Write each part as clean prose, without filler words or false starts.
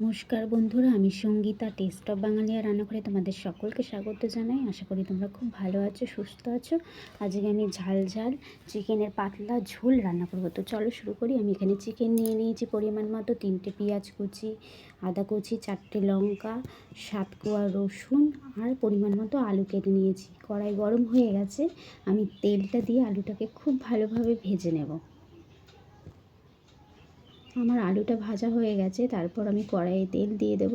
নমস্কার বন্ধুরা, আমি সঙ্গীতা টেস্ট অফ বাঙালিয়া রান্না করে তোমাদের সকলকে স্বাগত জানাই। আশা করি তোমরা খুব ভালো আছো, সুস্থ আছো। আজকে আমি ঝাল ঝাল চিকেনের পাতলা ঝোল রান্না করবো। তো চলো শুরু করি। আমি এখানে চিকেন নিয়ে নিয়েছি পরিমাণ মতো, 3টে পেঁয়াজ কুচি, আদা কুচি, 4টে লঙ্কা, 7 কোয়া রসুন আর পরিমাণ মতো আলু কেটে নিয়েছি। কড়াই গরম হয়ে গেছে, আমি তেলটা দিয়ে আলুটাকে খুব ভালোভাবে ভেজে নেব। আমার আলুটা ভাজা হয়ে গেছে, তারপর আমি কড়াইয়ে তেল দিয়ে দেব,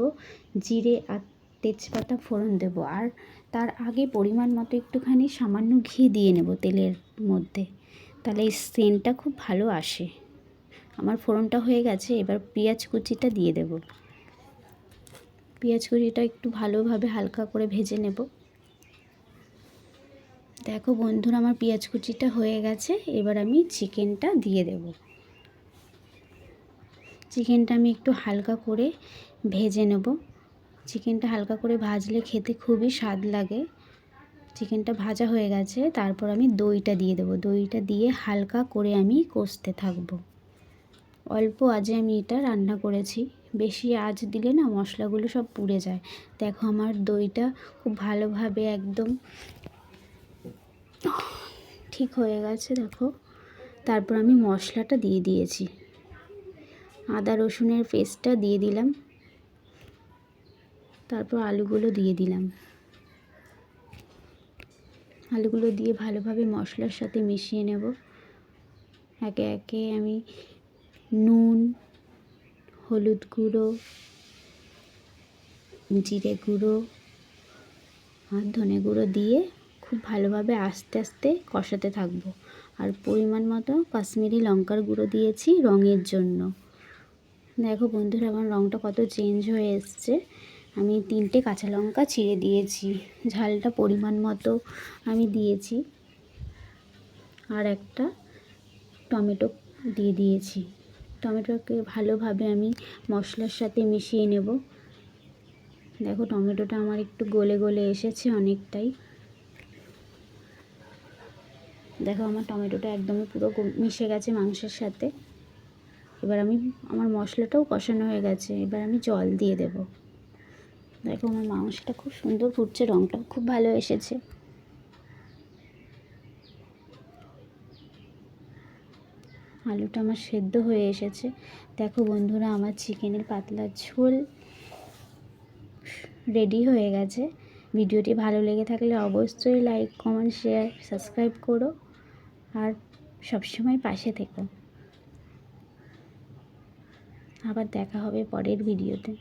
জিরে আর তেজপাতা ফোড়ন দেব, আর তার আগে পরিমাণ মতো একটুখানি সামান্য ঘি দিয়ে নেব তেলের মধ্যে, তাহলে এই সেন্টটা খুব ভালো আসে। আমার ফোড়নটা হয়ে গেছে, এবার পেঁয়াজ কুচিটা দিয়ে দেব। পেঁয়াজ কুচিটা একটু ভালোভাবে হালকা করে ভেজে নেব। দেখো বন্ধুরা, আমার পেঁয়াজ কুচিটা হয়ে গেছে, এবার আমি চিকেনটা দিয়ে দেব। চিকেনটা আমি একটু হালকা করে ভেজে নেব। চিকেনটা হালকা করে ভাজলে খেতে খুবই স্বাদ লাগে। চিকেনটা ভাজা হয়ে গেছে, তারপর আমি দইটা দিয়ে দেবো। দইটা দিয়ে হালকা করে আমি কষতে থাকবো। অল্প আঁচে আমি এটা রান্না করেছি, বেশি আঁচ দিলে না মশলাগুলো সব পুড়ে যায়। দেখো আমার দইটা খুব ভালোভাবে একদম ঠিক হয়ে গেছে। দেখো, তারপর আমি মশলাটা দিয়ে দিয়েছি, আদা রসুনের পেস্টটা দিয়ে দিলাম, তারপর আলুগুলো দিয়ে দিলাম। আলুগুলো দিয়ে ভালোভাবে মশলার সাথে মিশিয়ে নেব। একে একে আমি নুন, হলুদ গুঁড়ো, জিরে গুঁড়ো আর ধনে গুঁড়ো দিয়ে খুব ভালোভাবে আস্তে আস্তে কষাতে থাকবো। আর পরিমাণ মতো কাশ্মীরি লঙ্কার গুঁড়ো দিয়েছি রঙের জন্য। দেখো বন্ধুরা, আমার রঙটা কত চেঞ্জ হয়ে এসছে। আমি 3টে কাঁচা লঙ্কা চিড়ে দিয়েছি, ঝালটা পরিমাণ মতো আমি দিয়েছি, আর একটা টমেটো দিয়ে দিয়েছি। টমেটোকে ভালোভাবে আমি মশলার সাথে মিশিয়ে নেব। দেখো টমেটোটা আমার একটু গলে গলে এসেছে অনেকটাই। দেখো আমার টমেটোটা একদমই পুরো মিশে গেছে মাংসের সাথে। এবার আমার মশলাটাও কষানো হয়ে গেছে, এবার আমি জল দিয়ে দেব। দেখো আমার মাংসটা খুব সুন্দর ফুটছে, রঙটাও খুব ভালো এসেছে। আলুটা আমার সেদ্ধ হয়ে এসেছে। দেখো বন্ধুরা, আমার চিকেনের পাতলা ঝোল রেডি হয়ে গেছে। ভিডিওটি ভালো লেগে থাকলে অবশ্যই লাইক, কমেন্ট, শেয়ার, সাবস্ক্রাইব করো, আর সবসময় পাশে থেকো। আবার দেখা হবে পরের ভিডিওতে।